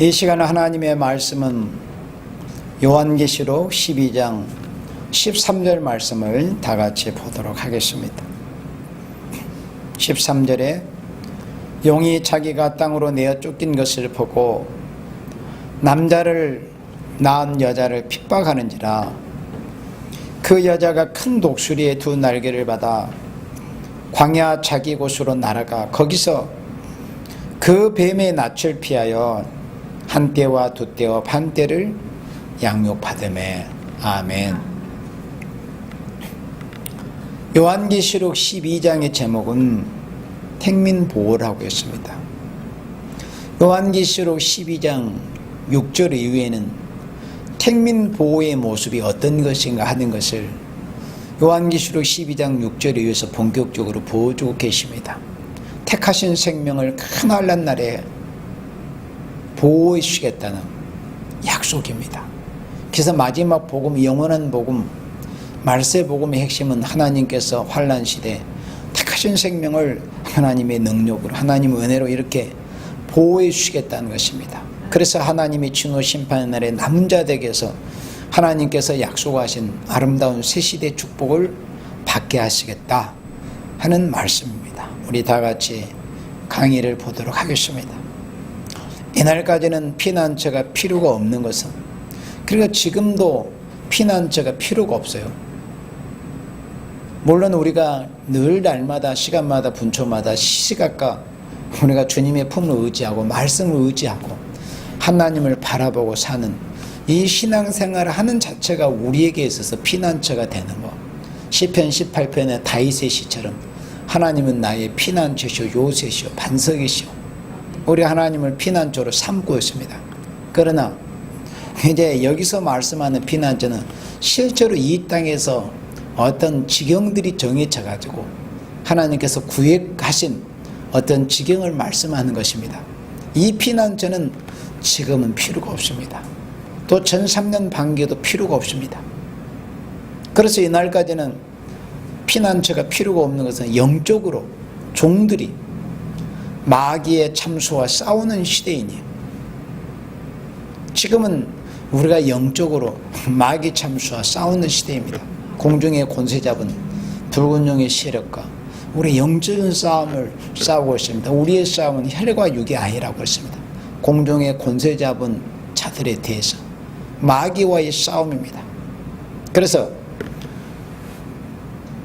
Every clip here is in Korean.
이 시간 하나님의 말씀은 요한계시록 12장 13절 말씀을 다 같이 보도록 하겠습니다. 13절에 용이 자기가 땅으로 내어 쫓긴 것을 보고 남자를 낳은 여자를 핍박하는지라 그 여자가 큰 독수리의 두 날개를 받아 광야 자기 곳으로 날아가 거기서 그 뱀의 낯을 피하여 한 떼와 두 떼와 반 떼를 양육받으매. 아멘. 요한계시록 12장의 제목은 택민보호라고 했습니다. 요한계시록 12장 6절 이후에는 택민보호의 모습이 어떤 것인가 하는 것을 요한계시록 12장 6절 이후에서 본격적으로 보여주고 계십니다. 택하신 생명을 크날란 날에 보호해 주시겠다는 약속입니다. 그래서 마지막 복음, 영원한 복음, 말세 복음의 핵심은 하나님께서 환난 시대 택하신 생명을 하나님의 능력으로, 하나님의 은혜로 이렇게 보호해 주시겠다는 것입니다. 그래서 하나님의 진노 심판의 날에 남은 자들에게서 하나님께서 약속하신 아름다운 새시대 축복을 받게 하시겠다 하는 말씀입니다. 우리 다 같이 강의를 보도록 하겠습니다. 이날까지는 피난처가 필요가 없는 것은, 그리고 지금도 피난처가 필요가 없어요. 물론 우리가 늘 날마다 시간마다 분초마다 시시각각 우리가 주님의 품을 의지하고 말씀을 의지하고 하나님을 바라보고 사는 이 신앙생활을 하는 자체가 우리에게 있어서 피난처가 되는 것. 시편 18편의 다윗의 시처럼 하나님은 나의 피난처시오, 요새시오, 반석이시오. 우리 하나님을 피난처로 삼고 있습니다. 그러나 이제 여기서 말씀하는 피난처는 실제로 이 땅에서 어떤 지경들이 정해져 가지고 하나님께서 구획하신 어떤 지경을 말씀하는 것입니다. 이 피난처는 지금은 필요가 없습니다. 또 전 3년 반기에도 필요가 없습니다. 그래서 이날까지는 피난처가 필요가 없는 것은 영적으로 종들이 마귀의 참수와 싸우는 시대이니, 지금은 우리가 영적으로 마귀 참수와 싸우는 시대입니다. 공중의 권세 잡은 붉은 용의 세력과 우리 영적인 싸움을 싸우고 있습니다. 우리의 싸움은 혈과 육이 아니라고 했습니다. 공중의 권세 잡은 자들에 대해서 마귀와의 싸움입니다. 그래서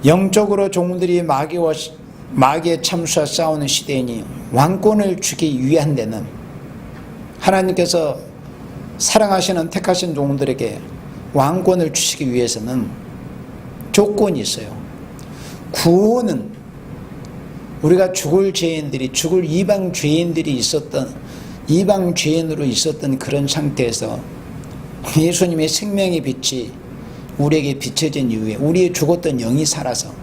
영적으로 종들이 마귀의 참수와 싸우는 시대이니 왕권을 주기 위한 데는 하나님께서 사랑하시는 택하신 종들에게 왕권을 주시기 위해서는 조건이 있어요. 구원은 우리가 죽을 죄인들이, 죽을 이방 죄인들이 이방 죄인으로 있었던 그런 상태에서 예수님의 생명의 빛이 우리에게 비춰진 이후에 우리의 죽었던 영이 살아서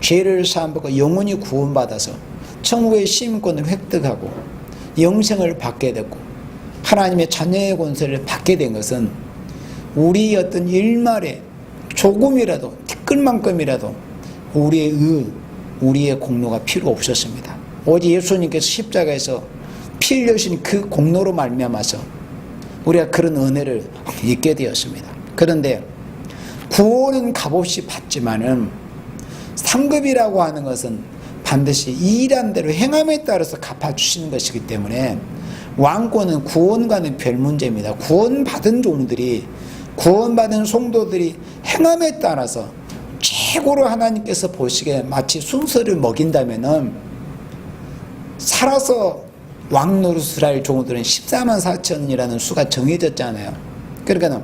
죄를 사함받고 영원히 구원받아서 천국의 시민권을 획득하고 영생을 받게 됐고 하나님의 자녀의 권세를 받게 된 것은 우리의 어떤 일말에 조금이라도 티끌만큼이라도 우리의 공로가 필요 없었습니다. 오직 예수님께서 십자가에서 피 흘리신 그 공로로 말미암아서 우리가 그런 은혜를 잊게 되었습니다. 그런데 구원은 값없이 받지만은 상급이라고 하는 것은 반드시 일한 대로 행함에 따라서 갚아주시는 것이기 때문에 왕권은 구원과는 별 문제입니다. 구원받은 종들이, 구원받은 성도들이 행함에 따라서 최고로 하나님께서 보시기에 마치 순서를 먹인다면은 살아서 왕 노릇을 할 종들은 14만 4천이라는 수가 정해졌잖아요. 그러니까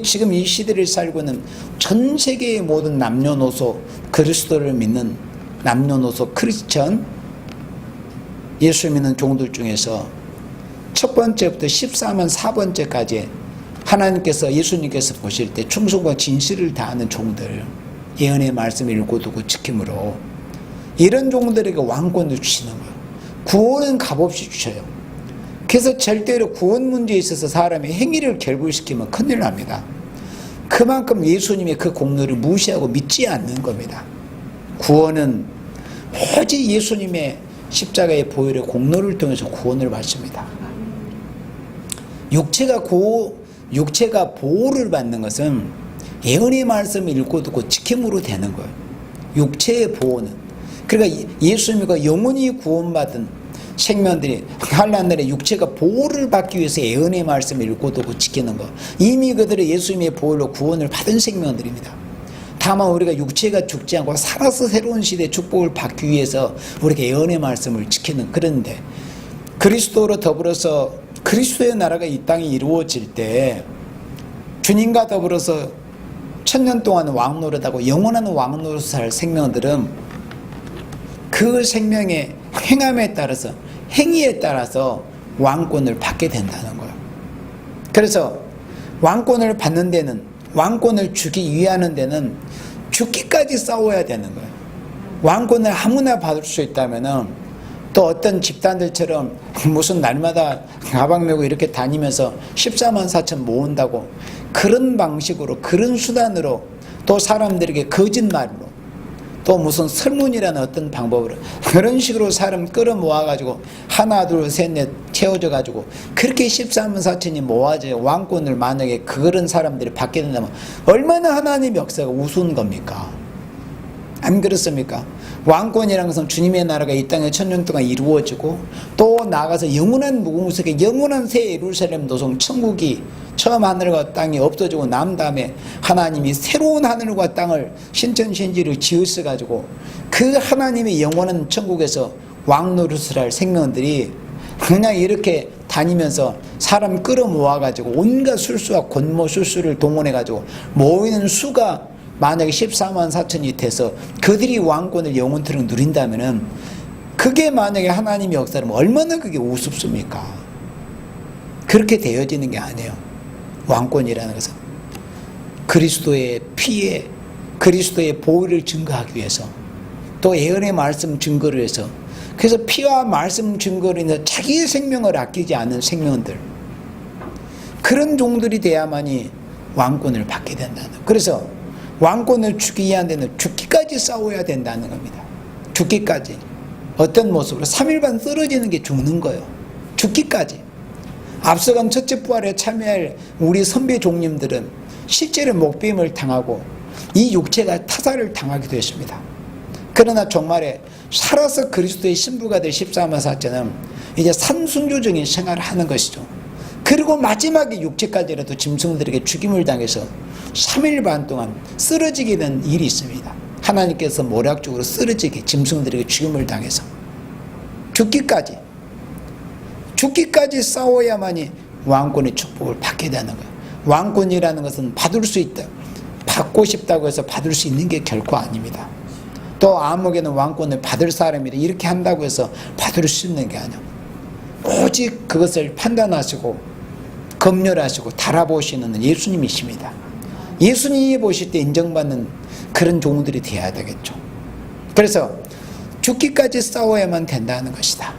지금 이 시대를 살고 있는 전 세계의 모든 남녀노소, 그리스도를 믿는 남녀노소 크리스천 예수 믿는 종들 중에서 첫 번째부터 14만 4번째까지 하나님께서, 예수님께서 보실 때 충성과 진실을 다하는 종들, 예언의 말씀을 읽고 두고 지킴으로 이런 종들에게 왕권을 주시는 거예요. 구원은 값없이 주셔요. 그래서 절대로 구원 문제에 있어서 사람의 행위를 결부시키면 큰일 납니다. 그만큼 예수님의 그 공로를 무시하고 믿지 않는 겁니다. 구원은 오직 예수님의 십자가의 보혈의 공로를 통해서 구원을 받습니다. 육체가 보호를 받는 것은 예언의 말씀을 읽고 듣고 지킴으로 되는 거예요. 육체의 보호는. 그러니까 예수님과 영원히 구원받은 생명들이 한란날에 육체가 보호를 받기 위해서 예언의 말씀을 읽고 듣고 지키는 것. 이미 그들의 예수님의 보호로 구원을 받은 생명들입니다. 다만 우리가 육체가 죽지 않고 살아서 새로운 시대의 축복을 받기 위해서 우리가 예언의 말씀을 지키는, 그런데 그리스도로 더불어서 그리스도의 나라가 이 땅에 이루어질 때 주님과 더불어서 1000년 동안 왕노릇하고 영원한 왕노릇을 살 생명들은 그 생명의 행함에 따라서, 행위에 따라서 왕권을 받게 된다는 거예요. 그래서 왕권을 받는 데는, 왕권을 주기 위하는 데는 죽기까지 싸워야 되는 거예요. 왕권을 아무나 받을 수 있다면은 또 어떤 집단들처럼 무슨 날마다 가방 메고 이렇게 다니면서 14만 4천 모은다고 그런 방식으로, 그런 수단으로, 또 사람들에게 거짓말로, 또 무슨 설문이라는 어떤 방법으로 그런 식으로 사람 끌어모아가지고 하나 둘 셋 넷 채워져가지고 그렇게 14만 4천이 모아져 왕권을 만약에 그런 사람들이 받게 된다면 얼마나 하나님의 역사가 우스운 겁니까? 안 그렇습니까? 왕권이라는 것은 주님의 나라가 이 땅에 1000년 동안 이루어지고 또 나아가서 영원한 무궁무색의 영원한 새 예루살렘 도성 천국이 처음 하늘과 땅이 없어지고 난 다음에 하나님이 새로운 하늘과 땅을 신천신지를 지으셔가지고 그 하나님의 영원한 천국에서 왕노릇을 할 생명들이 그냥 이렇게 다니면서 사람 끌어모아가지고 온갖 술수와 권모 술수를 동원해가지고 모이는 수가 만약에 14만 4천이 돼서 그들이 왕권을 영원토록 누린다면은 그게 만약에 하나님의 역사라면 얼마나 그게 우습습니까? 그렇게 되어지는 게 아니에요. 왕권이라는 것은 그리스도의 피에, 그리스도의 보혈을 증거하기 위해서, 또 예언의 말씀 증거를 해서, 그래서 피와 말씀 증거로 인해서 자기의 생명을 아끼지 않은 생명들, 그런 종들이 돼야만이 왕권을 받게 된다는 거예요. 그래서 왕권을 주기 위한 데는 죽기까지 싸워야 된다는 겁니다. 죽기까지. 어떤 모습으로? 3일반 쓰러지는 게 죽는 거예요. 죽기까지. 앞서간 첫째 부활에 참여할 우리 선배 종님들은 실제로 목배임을 당하고 이 육체가 타살을 당하기도 했습니다. 그러나 정말에 살아서 그리스도의 신부가 될 14만 4천은 이제 산순교적인 생활을 하는 것이죠. 그리고 마지막에 육체까지라도 짐승들에게 죽임을 당해서 3일 반 동안 쓰러지게 된 일이 있습니다. 하나님께서 모략적으로 쓰러지게 짐승들에게 죽임을 당해서 죽기까지 싸워야만이 왕권의 축복을 받게 되는 거예요. 왕권이라는 것은 받을 수 있다, 받고 싶다고 해서 받을 수 있는 게 결코 아닙니다. 또 아무개는 왕권을 받을 사람이라 이렇게 한다고 해서 받을 수 있는 게 아니에요. 오직 그것을 판단하시고 검열하시고 달아보시는 예수님이십니다. 예수님이 보실 때 인정받는 그런 종들이 되어야 되겠죠. 그래서 죽기까지 싸워야만 된다는 것이다.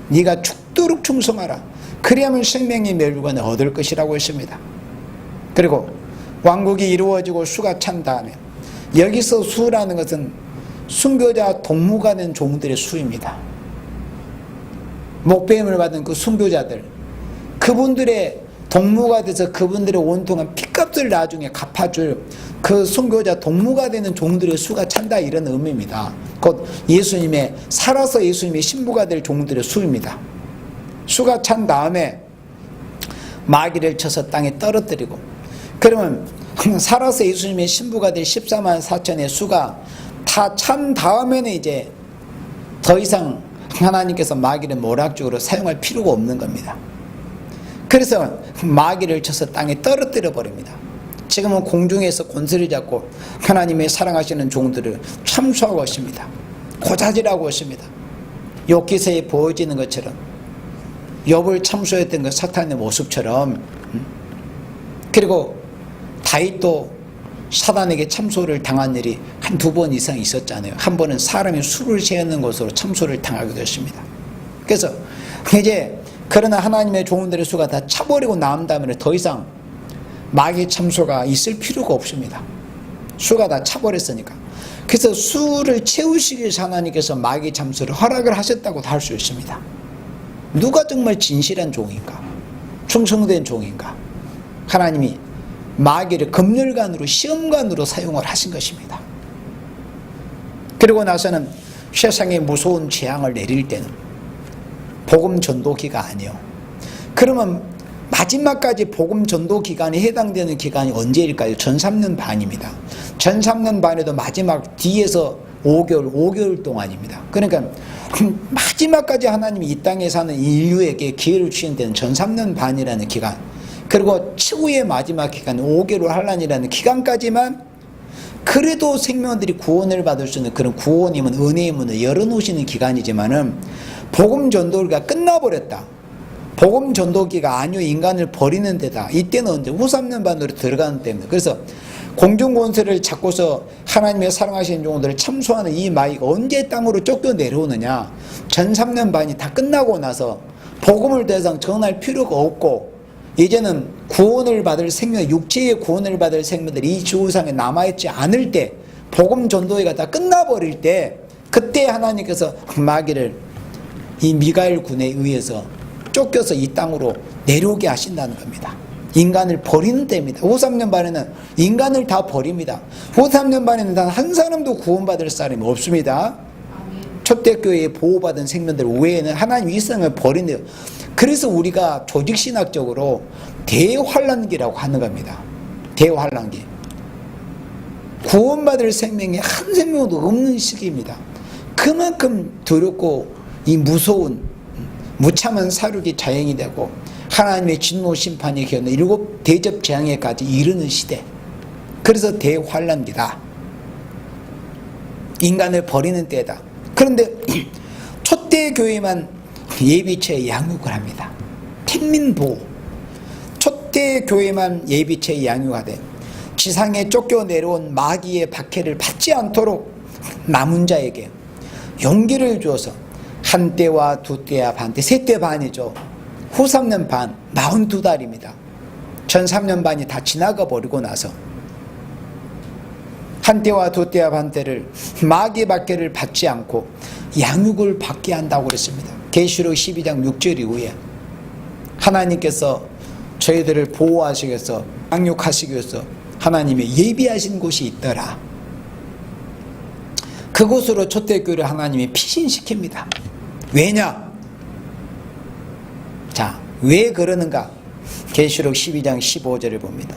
네가 죽도록 충성하라. 그리하면 생명의 멸관을 얻을 것이라고 했습니다. 그리고 왕국이 이루어지고 수가 찬 다음에, 여기서 수라는 것은 순교자 동무가 된 종들의 수입니다. 목배임을 받은 그 순교자들, 그분들의 동무가 돼서 그분들의 온통한 핏값을 나중에 갚아줄 그 순교자 동무가 되는 종들의 수가 찬다, 이런 의미입니다. 곧 예수님의, 살아서 예수님의 신부가 될 종들의 수입니다. 수가 찬 다음에 마귀를 쳐서 땅에 떨어뜨리고, 그러면 살아서 예수님의 신부가 될 14만 4천의 수가 다 찬 다음에는 이제 더 이상 하나님께서 마귀를 모략적으로 사용할 필요가 없는 겁니다. 그래서 마귀를 쳐서 땅에 떨어뜨려 버립니다. 지금은 공중에서 권세를 잡고 하나님의 사랑하시는 종들을 참수하고 있습니다. 고자질하고 있습니다. 욥기서에 보여지는 것처럼, 욥을 참수했던 그 사탄의 모습처럼. 그리고 다윗도 사단에게 참소를 당한 일이 한두 번 이상 있었잖아요. 한 번은 사람이 술을 채우는 것으로 참소를 당하기도 했습니다. 그래서 이제 그러나 하나님의 종들의 수가 다 차버리고 난 다음에 더 이상 마귀 참소가 있을 필요가 없습니다. 수가 다 차버렸으니까. 그래서 수를 채우시기 위해서 하나님께서 마귀 참소를 허락을 하셨다고 할 수 있습니다. 누가 정말 진실한 종인가? 충성된 종인가? 하나님이 마귀를 검열관으로 시험관으로 사용을 하신 것입니다. 그리고 나서는 세상에 무서운 재앙을 내릴 때는 복음 전도기가 아니요. 그러면 마지막까지 복음 전도 기간에 해당되는 기간이 언제일까요? 전 3년 반입니다. 전 3년 반에도 마지막 뒤에서 5개월 동안입니다. 그러니까 마지막까지 하나님이 이 땅에 사는 인류에게 기회를 주신 데는 전 3년 반이라는 기간, 그리고 최후의 마지막 기간 5개월 환란이라는 기간까지만 그래도 생명들이 구원을 받을 수 있는 그런 구원의 문, 은혜의 문을 열어놓으시는 기간이지만은 복음 전도가 끝나버렸다. 복음 전도기가 아니요 인간을 버리는 데다. 이때는 언제? 후 3년 반으로 들어가는 때입니다. 그래서 공중권세를 잡고서 하나님의 사랑하시는 종들을 참소하는 이 마귀가 언제 땅으로 쫓겨 내려오느냐? 전 3년 반이 다 끝나고 나서 복음을 더 이상 전할 필요가 없고 이제는 구원을 받을 생명, 육체의 구원을 받을 생명들이 이 지구상에 남아있지 않을 때, 복음 전도회가 다 끝나버릴 때, 그때 하나님께서 마귀를 이 미가엘 군에 의해서 쫓겨서 이 땅으로 내려오게 하신다는 겁니다. 인간을 버리는 때입니다. 후 3년 반에는 인간을 다 버립니다. 후 3년 반에는 단 한 사람도 구원받을 사람이 없습니다. 초대교회에 보호받은 생명들 외에는 하나님 이 세상을 버린대요. 그래서 우리가 조직신학적으로 대환란기라고 하는 겁니다. 대환란기. 구원받을 생명이 한 생명도 없는 시기입니다. 그만큼 두렵고 이 무서운 무참한 사륙이 자행이 되고 하나님의 진노 심판이 기어는 7 대접 재앙에까지 이르는 시대. 그래서 대환란기다. 인간을 버리는 때다. 그런데 초대교회만 예비체 양육을 합니다. 택민보호. 초대교회만 예비체 양육하되 지상에 쫓겨 내려온 마귀의 박해를 받지 않도록 남은 자에게 용기를 주어서 한 때와 두 때와 반 때, 세 때 반이죠. 후 3년 반, 42달입니다. 전 3년 반이 다 지나가 버리고 나서 한 때와 두 때와 반 때를 마귀의 박해를 받지 않고 양육을 받게 한다고 그랬습니다. 계시록 12장 6절 이후에 하나님께서 저희들을 보호하시기 위해서, 양육하시기 위해서 하나님이 예비하신 곳이 있더라. 그곳으로 초대교회를 하나님이 피신시킵니다. 왜냐? 자, 왜 그러는가? 계시록 12장 15절을 봅니다.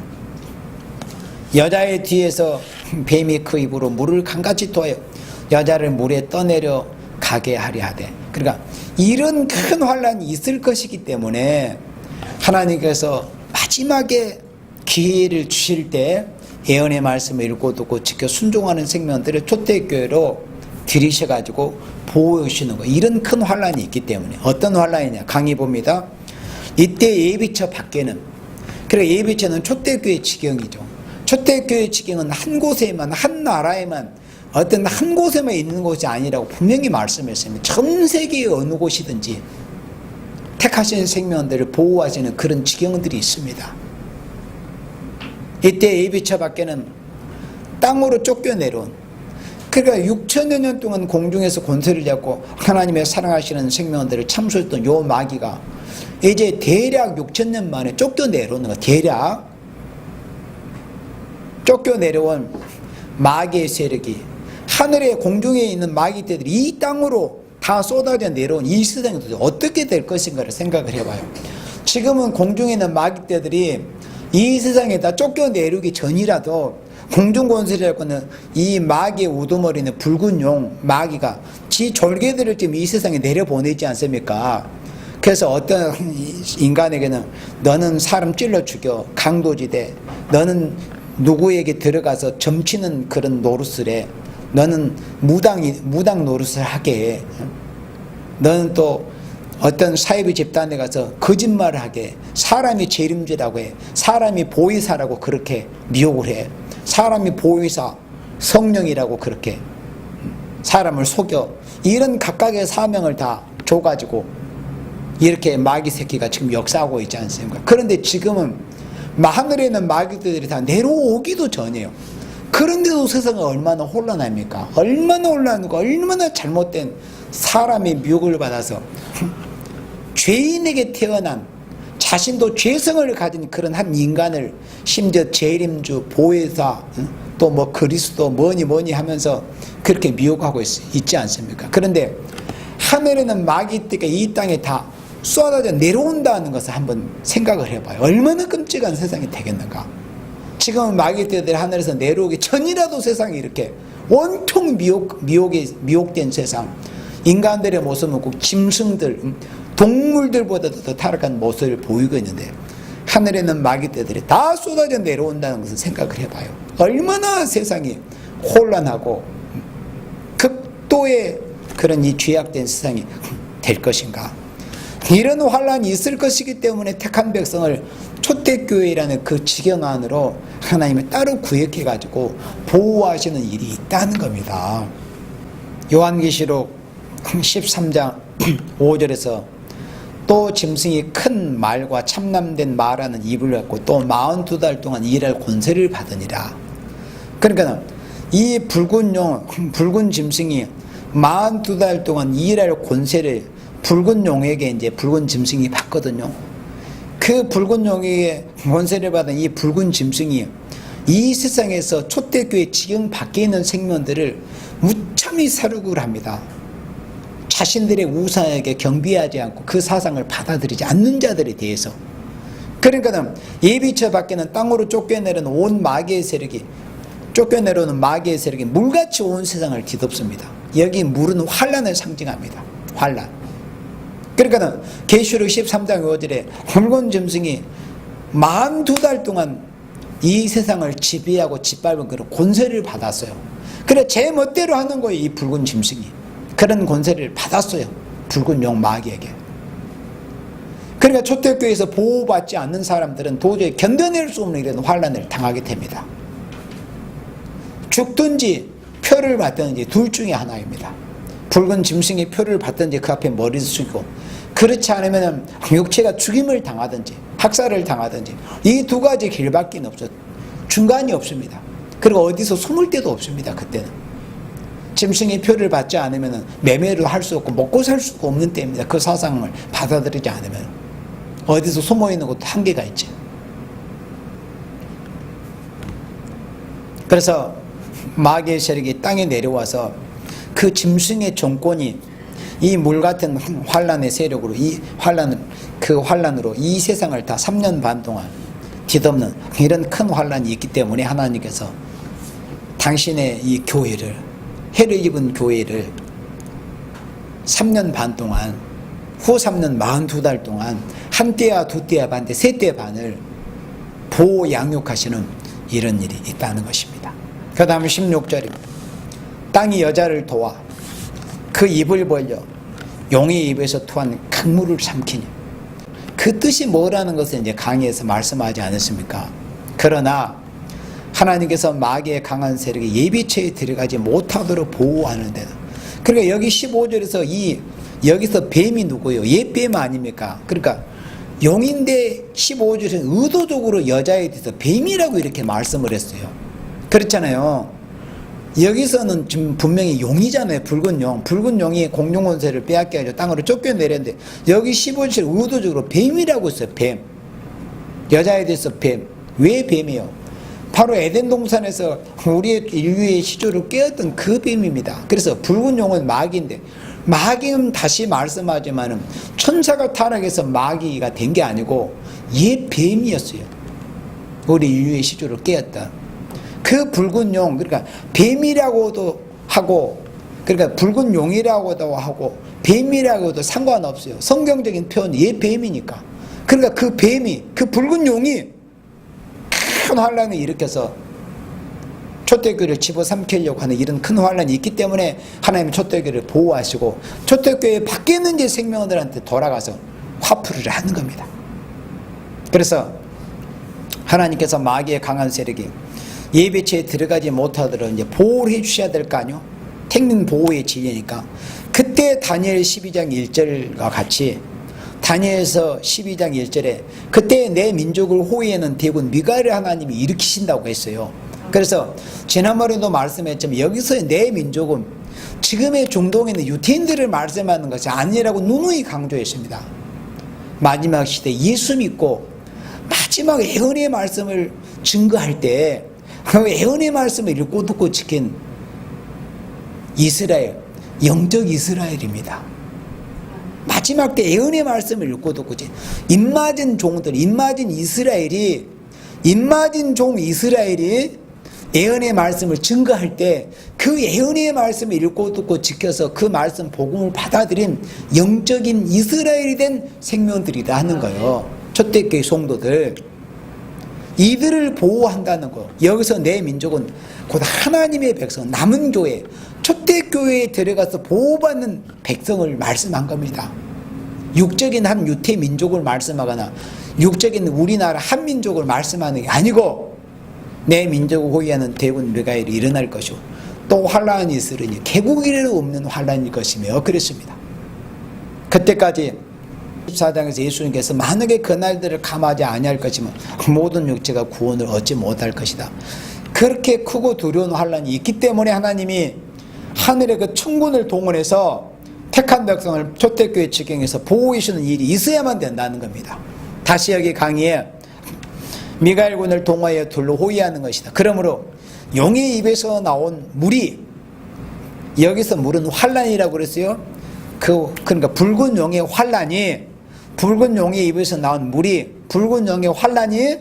여자의 뒤에서 뱀이 그 입으로 물을 강같이 토하여 여자를 물에 떠내려 가게 하려 하되, 그러니까 이런 큰 환란이 있을 것이기 때문에 하나님께서 마지막에 기회를 주실 때 예언의 말씀을 읽고 듣고 지켜 순종하는 생명들을 초대교회로 들이셔가지고 보호하시는 거. 이런 큰 환란이 있기 때문에. 어떤 환란이냐? 강의 봅니다. 이때 예비처 밖에는, 그러니까 예비처는 초대교회 지경이죠. 초대교회 지경은 한 곳에만, 한 나라에만, 어떤 한 곳에만 있는 곳이 아니라고 분명히 말씀했습니다. 전 세계의 어느 곳이든지 택하신 생명들을 보호하시는 그런 지경들이 있습니다. 이때 예비처 밖에는 땅으로 쫓겨내려온, 그러니까 6천여 년 동안 공중에서 권세를 잡고 하나님의 사랑하시는 생명들을 참수했던 요 마귀가 이제 대략 6천년 만에 쫓겨내려오는 거예요. 대략 쫓겨내려온 마귀의 세력이, 하늘에 공중에 있는 마귀떼들이 이 땅으로 다 쏟아져 내려온 이 세상에 어떻게 될 것인가를 생각을 해봐요. 지금은 공중에 있는 마귀떼들이 이 세상에 다 쫓겨내려기 전이라도 공중권세라고는 이 마귀의 우두머리는 붉은 용 마귀가 지 졸개들을 지금 이 세상에 내려보내지 않습니까? 그래서 어떤 인간에게는 너는 사람 찔러 죽여, 강도지대, 너는 누구에게 들어가서 점치는 그런 노릇을 해, 너는 무당 노릇을 하게 해, 너는 또 어떤 사이비 집단에 가서 거짓말을 하게, 사람이 재림죄라고 해, 사람이 보이사라고 그렇게 미혹을 해, 사람이 보이사 성령이라고 그렇게 사람을 속여, 이런 각각의 사명을 다 줘가지고 이렇게 마귀 새끼가 지금 역사하고 있지 않습니까? 그런데 지금은 하늘에 있는 마귀들이 다 내려오기도 전이에요. 그런데도 세상은 얼마나 혼란합니까? 얼마나 혼란하고 얼마나 잘못된 사람의 미혹을 받아서 죄인에게 태어난 자신도 죄성을 가진 그런 한 인간을 심지어 재림주, 보혜사, 또 뭐 그리스도 뭐니 하면서 그렇게 미혹하고 있지 않습니까? 그런데 하늘에는 마귀떼가 이 땅에 다 쏟아져 내려온다는 것을 한번 생각을 해봐요. 얼마나 끔찍한 세상이 되겠는가. 지금은 마귀떼들이 하늘에서 내려오기 전이라도 세상이 이렇게 온통 미혹된 세상, 인간들의 모습은 꼭 짐승들, 동물들보다도 더 타락한 모습을 보이고 있는데 하늘에는 마귀떼들이 다 쏟아져 내려온다는 것을 생각을 해봐요. 얼마나 세상이 혼란하고 극도의 그런 이 죄악된 세상이 될 것인가. 이런 환란이 있을 것이기 때문에 택한 백성을 초대교회라는 그 지경 안으로 하나님이 따로 구획해 가지고 보호하시는 일이 있다는 겁니다. 요한계시록 13장 5절에서 또 짐승이 큰 말과 참남된 말하는 입을 갖고 또 42달 동안 일할 권세를 받으니라. 그러니까 이 붉은 짐승이 42달 동안 일할 권세를 붉은 용에게 이제 붉은 짐승이 받거든요. 그 붉은 용에게 권세를 받은 이 붉은 짐승이 이 세상에서 초대교회 지경 밖에 있는 생명들을 무참히 사륙을 합니다. 자신들의 우상에게 경배하지 않고 그 사상을 받아들이지 않는 자들에 대해서. 그러니까 예비처 밖에는 땅으로 쫓겨내려는 온 마귀의 세력이, 쫓겨내려오는 마귀의 세력이 물같이 온 세상을 뒤덮습니다. 여기 물은 환란을 상징합니다. 환란. 그러니까 계시록 13장 5절에 붉은 짐승이 42달 동안 이 세상을 지배하고 짓밟은 그런 권세를 받았어요. 그래 제 멋대로 하는 거예요. 이 붉은 짐승이 그런 권세를 받았어요. 붉은 용 마귀에게. 그러니까 초대교회에서 보호받지 않는 사람들은 도저히 견뎌낼 수 없는 이런 환란을 당하게 됩니다. 죽든지 표를 받든지 둘 중에 하나입니다. 붉은 짐승이 표를 받든지 그 앞에 머리를 숙이고, 그렇지 않으면 육체가 죽임을 당하든지 학살을 당하든지 이 두 가지 길밖에 없어요. 중간이 없습니다. 그리고 어디서 숨을 데도 없습니다. 그때는 짐승의 표를 받지 않으면 매매를 할 수 없고 먹고 살 수가 없는 때입니다. 그 사상을 받아들이지 않으면 어디서 숨어있는 것도 한계가 있지. 그래서 마귀의 세력이 땅에 내려와서 그 짐승의 정권이 이 물같은 환란의 세력으로 그 환란으로 이 세상을 다 3년 반 동안 뒤덮는 이런 큰 환란이 있기 때문에 하나님께서 당신의 이 교회를, 해를 입은 교회를 3년 반 동안, 후 3년 42달 동안 한 때야 두 때야 반 때, 세 때 반을 보호 양육하시는 이런 일이 있다는 것입니다. 그 다음에 16절입니다. 땅이 여자를 도와 그 입을 벌려 용의 입에서 토한 강물을 삼키니. 그 뜻이 뭐라는 것을 이제 강의에서 말씀하지 않았습니까? 그러나 하나님께서 마귀의 강한 세력이 예비처에 들어가지 못하도록 보호하는 데다. 그러니까 여기 15절에서 여기서 뱀이 누구예요? 옛뱀 아닙니까? 그러니까 용인데 15절에서 의도적으로 여자에 대해서 뱀이라고 이렇게 말씀을 했어요. 그렇잖아요. 여기서는 지금 분명히 용이잖아요. 붉은 용. 붉은 용이 공룡 권세를 빼앗게 하죠. 땅으로 쫓겨내렸는데 여기 15절 의도적으로 뱀이라고 했어요. 뱀. 여자에 대해서 뱀. 왜 뱀이에요? 바로 에덴 동산에서 우리의 인류의 시조를 깨었던 그 뱀입니다. 그래서 붉은 용은 마귀인데, 마귀는 다시 말씀하지만은 천사가 타락해서 마귀가 된 게 아니고 옛 뱀이었어요. 우리 인류의 시조를 깨었다. 그 붉은 용, 그러니까 뱀이라고도 하고, 그러니까 붉은 용이라고도 하고 뱀이라고도 상관없어요. 성경적인 표현이 옛 뱀이니까. 그러니까 그 뱀이, 그 붉은 용이 큰 환란을 일으켜서 초대교회를 집어삼키려고 하는 이런 큰 환란이 있기 때문에 하나님은 초대교회를 보호하시고 초대교회 밖에 있는 이제 생명들한테 돌아가서 화풀이를 하는 겁니다. 그래서 하나님께서 마귀의 강한 세력이 예배처에 들어가지 못하도록 이제 보호를 해주셔야 될 거 아니요? 택민 보호의 진리니까. 그때 다니엘 12장 1절과 같이 다니엘서 12장 1절에 그때 내 민족을 호위하는 대군 미가엘을 하나님이 일으키신다고 했어요. 그래서 지난번에도 말씀했지만 여기서 내 민족은 지금의 중동에 있는 유태인들을 말씀하는 것이 아니라고 누누이 강조했습니다. 마지막 시대 예수 믿고 마지막 예언의 말씀을 증거할 때 그 예언의 말씀을 읽고 듣고 지킨 이스라엘, 영적 이스라엘입니다. 마지막 때 예언의 말씀을 읽고 듣고 입맞은 종들, 입맞은 종 이스라엘이 예언의 말씀을 증거할 때 그 예언의 말씀을 읽고 듣고 지켜서 그 말씀 복음을 받아들인 영적인 이스라엘이 된 생명들이다 하는 거예요. 초대교회 성도들, 이들을 보호한다는 거. 여기서 내 민족은 곧 하나님의 백성, 남은 교회, 초대교회에 들어가서 보호받는 백성을 말씀한 겁니다. 육적인 한 유태 민족을 말씀하거나 육적인 우리나라 한민족을 말씀하는 게 아니고 내 민족을 호위하는 대군 미가엘이 일어날 것이고 또 환란이 있으리니 개국 이래로 없는 환란일 것이며 그랬습니다. 그때까지 14장에서 예수님께서 만약에 그날들을 감하지 아니할 것이면 모든 육체가 구원을 얻지 못할 것이다. 그렇게 크고 두려운 환란이 있기 때문에 하나님이 하늘의 그 천군을 동원해서 택한 백성을 초대교회 지경에서 보호해 주는 일이 있어야만 된다는 겁니다. 다시 여기 강의에 미가엘군을 동화하여 둘로 호위하는 것이다. 그러므로 용의 입에서 나온 물이, 여기서 물은 환란이라고 그랬어요. 그러니까 붉은 용의 환란이, 붉은 용의 입에서 나온 물이, 붉은 용의 환란이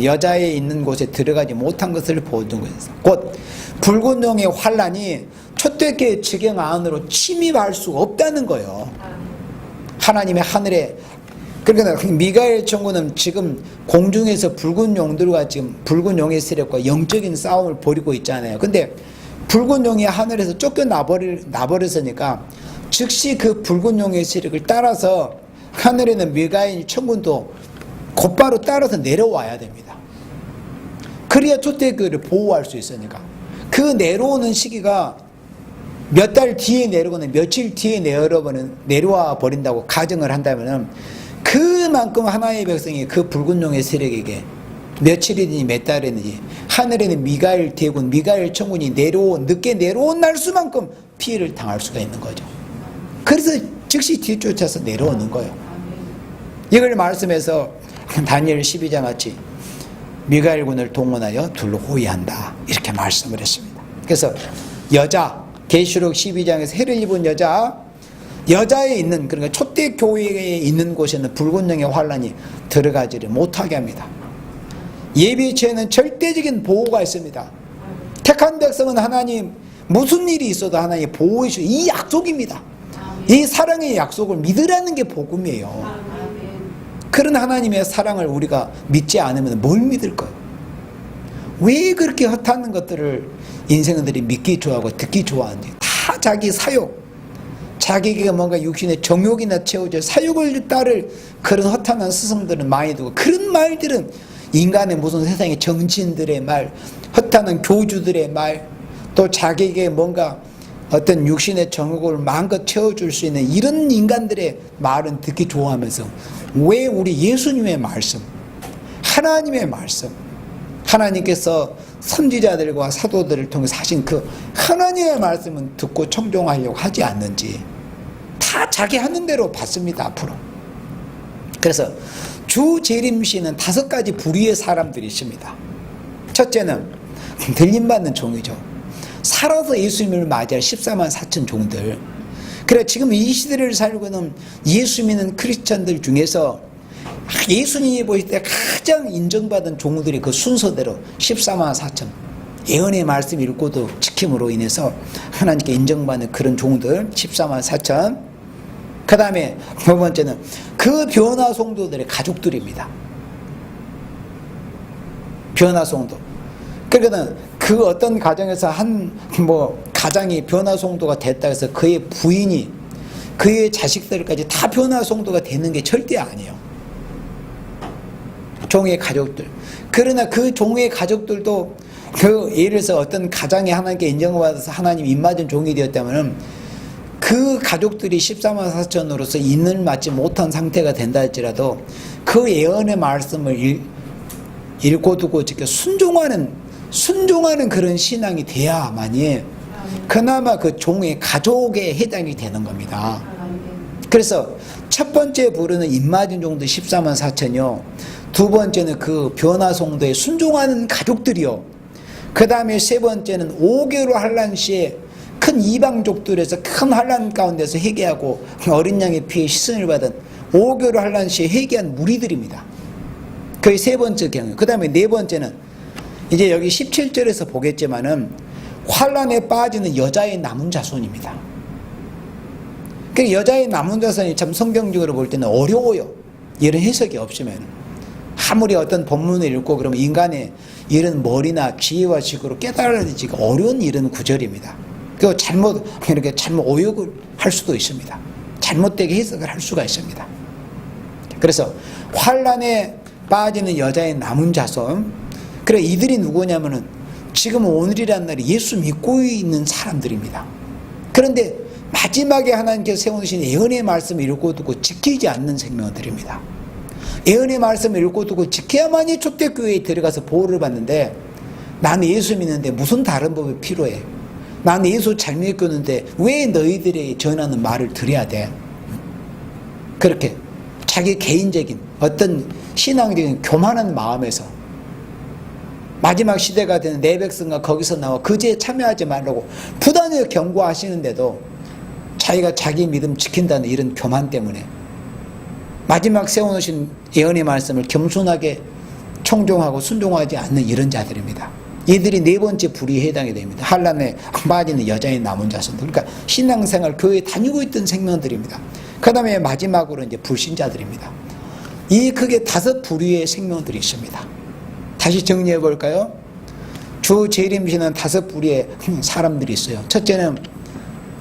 여자의 있는 곳에 들어가지 못한 것을 보여준 것이다. 곧 붉은 용의 환란이 초대교회 지경 안으로 침입할 수가 없다는 거예요. 하나님의 하늘에. 그러니까 미가엘 천군은 지금 공중에서 붉은 용들과 지금 붉은 용의 세력과 영적인 싸움을 벌이고 있잖아요. 근데 붉은 용이 하늘에서 쫓겨나버렸으니까 즉시 그 붉은 용의 세력을 따라서 하늘에 있는 미가엘 천군도 곧바로 따라서 내려와야 됩니다. 그래야 초대교회를 보호할 수 있으니까. 그 내려오는 시기가 몇 달 뒤에 내려오거나 며칠 뒤에 내려와 버린다고 가정을 한다면 그만큼 하나의 백성이 그 붉은 용의 세력에게 며칠이든지 몇 달이든지 하늘에는 미가엘 대군, 미가엘 천군이 늦게 내려온 날수만큼 피해를 당할 수가 있는 거죠. 그래서 즉시 뒤쫓아서 내려오는 거예요. 이걸 말씀해서 다니엘 12장 같이 미가엘군을 동원하여 둘로 호위한다 이렇게 말씀을 했습니다. 그래서 여자, 계시록 12장에서 해를 입은 여자에 있는, 그러니까 초대교회에 있는 곳에는 붉은 용의 환란이 들어가지를 못하게 합니다. 예비체에는 절대적인 보호가 있습니다. 택한 백성은 하나님 무슨 일이 있어도 하나님 보호해 주시고 이 약속입니다. 이 사랑의 약속을 믿으라는 게 복음이에요. 그런 하나님의 사랑을 우리가 믿지 않으면 뭘 믿을 거예요? 왜 그렇게 헛하는 것들을 인생들이 믿기 좋아하고 듣기 좋아하는지. 다 자기 사욕, 자기가 뭔가 육신의 정욕이나 채워져 사욕을 따를 그런 허탄한 스승들은 많이 두고, 그런 말들은 인간의 무슨 세상의 정치인들의 말, 허탄한 교주들의 말, 또 자기에게 뭔가 어떤 육신의 정욕을 마음껏 채워줄 수 있는 이런 인간들의 말은 듣기 좋아하면서 왜 우리 예수님의 말씀, 하나님의 말씀, 하나님께서 선지자들과 사도들을 통해서 하신 그 하나님의 말씀은 듣고 청종하려고 하지 않는지. 다 자기 하는 대로 받습니다, 앞으로. 그래서 주 재림시는 5가지 부류의 사람들이 있습니다. 첫째는 들림받는 종이죠. 살아서 예수님을 맞이할 14만 4천 종들. 그래, 지금 이 시대를 살고 있는 예수 믿는 크리스천들 중에서 예수님이 보실 때 가장 인정받은 종들이 그 순서대로 14만 4천, 예언의 말씀 읽고도 지킴으로 인해서 하나님께 인정받는 그런 종들 14만 4천. 그 다음에 두 번째는 그 변화 성도들의 가족들입니다. 변화 성도. 그러니까 그 어떤 가정에서 가장이 변화 성도가 됐다 해서 그의 부인이, 그의 자식들까지 다 변화 성도가 되는 게 절대 아니에요. 종의 가족들. 그러나 그 종의 가족들도 예를 들어서 어떤 가장이 하나님께 인정받아서 하나님 입맞은 종이 되었다면 그 가족들이 14만 4천으로서 인을 맞지 못한 상태가 된다 할지라도 그 예언의 말씀을 읽고 두고 지켜 순종하는 그런 신앙이 돼야만이 그나마 그 종의 가족에 해당이 되는 겁니다. 그래서 첫 번째 부류는 인마진 종들 14만 4천이요. 두 번째는 그 변화송도에 순종하는 가족들이요. 그 다음에 세 번째는 5개월 환란 시에 큰 이방족들에서 큰 환란 가운데서 회개하고 어린 양의 피에 시선을 받은 5개월 환란 시에 회개한 무리들입니다. 그게 세 번째 경우. 그 다음에 네 번째는 이제 여기 17절에서 보겠지만은 환란에 빠지는 여자의 남은 자손입니다. 그 여자의 남은 자손이 참 성경적으로 볼 때는 어려워요. 이런 해석이 없으면. 아무리 어떤 본문을 읽고 그러면 인간의 이런 머리나 지혜와 지구로 깨달아지기가 어려운 이런 구절입니다. 그 이렇게 잘못 오역을 할 수도 있습니다. 잘못되게 해석을 할 수가 있습니다. 그래서 환란에 빠지는 여자의 남은 자손. 그래 이들이 누구냐면은 지금 오늘이란 날에 예수 믿고 있는 사람들입니다. 그런데 마지막에 하나님께서 세우신 예언의 말씀을 읽고 듣고 지키지 않는 생명들입니다. 예언의 말씀을 읽고 듣고 지켜야만이 초대교회에 들어가서 보호를 받는데 나는 예수 믿는데 무슨 다른 법이 필요해? 나는 예수 잘 믿겠는데 왜 너희들에게 전하는 말을 들어야 돼? 그렇게 자기 개인적인 어떤 신앙적인 교만한 마음에서 마지막 시대가 되는 내 백성과 거기서 나와 그제에 참여하지 말라고 부단히 경고하시는데도 자기가 자기 믿음 지킨다는 이런 교만 때문에 마지막 세워놓으신 예언의 말씀을 겸손하게 청종하고 순종하지 않는 이런 자들입니다. 이들이 네 번째 불의에 해당이 됩니다. 환란에 빠지는 여자의 남은 자손들. 그러니까 신앙생활 교회에 다니고 있던 생명들입니다. 그 다음에 마지막으로 이제 불신자들입니다. 이 크게 5 부류의 생명들이 있습니다. 다시 정리해 볼까요? 주 재림시는 5 부류의 사람들이 있어요. 첫째는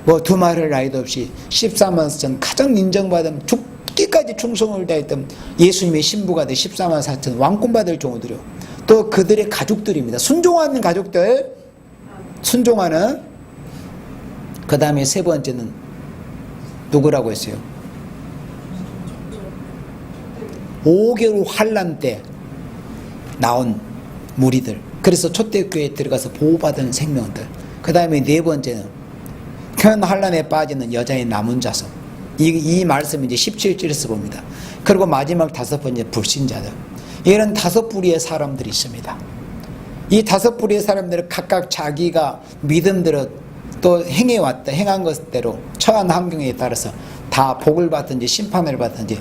뭐 두말할 나이도 없이 14만 4천 가장 인정받은 죽기까지 충성을 다했던 예수님의 신부가 된 14만 4천 왕권받을 종들이요. 또 그들의 가족들입니다. 순종하는 가족들, 순종하는. 그 다음에 세 번째는 누구라고 했어요? 5개월 환란 때 나온 무리들. 그래서 초대교회에 들어가서 보호받은 생명들. 그 다음에 네 번째는 큰 환란에 빠지는 여자의 남은 자손. 이 말씀 이제 17절에서 봅니다. 그리고 마지막 5번째 불신자들. 이런 5 부류의 사람들이 있습니다. 이 5 부류의 사람들은 각각 자기가 믿음대로 또 행한 것대로 처한 환경에 따라서 다 복을 받든지 심판을 받든지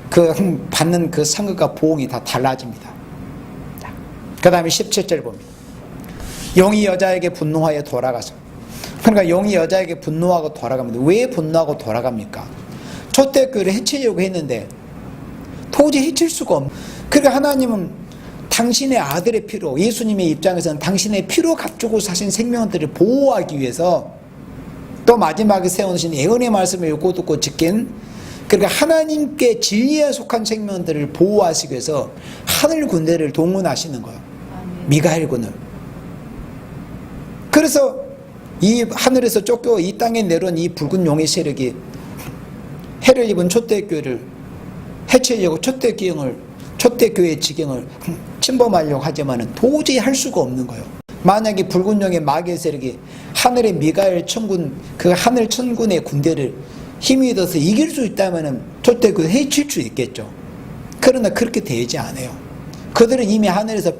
그 받는 그 상급과 보응이 다 달라집니다. 그 다음에 17절 봅니다. 용이 여자에게 분노하여 돌아가서. 그러니까 용이 여자에게 분노하고 돌아갑니다. 왜 분노하고 돌아갑니까? 초대교회를 해치려고 했는데 도저히 해칠 수가 없는. 그러니까 하나님은 당신의 아들의 피로, 예수님의 입장에서는 당신의 피로 갖추고 사신 생명들을 보호하기 위해서 또 마지막에 세워놓으신 예언의 말씀을 읽고 듣고 지킨, 그러니까 하나님께 진리에 속한 생명들을 보호하시기 위해서 하늘 군대를 동원하시는 거예요. 미가엘 군을. 그래서 이 하늘에서 쫓겨 이 땅에 내려온 이 붉은 용의 세력이 해를 입은 초대교회를 해치려고 초대교회의 지경을 침범하려고 하지만 도저히 할 수가 없는 거예요. 만약에 붉은 용의 마귀의 세력이 하늘의 미가엘 천군, 그 하늘 천군의 군대를 힘이 얻어서 이길 수 있다면 초대교회 해칠 수 있겠죠. 그러나 그렇게 되지 않아요. 그들은 이미 하늘에서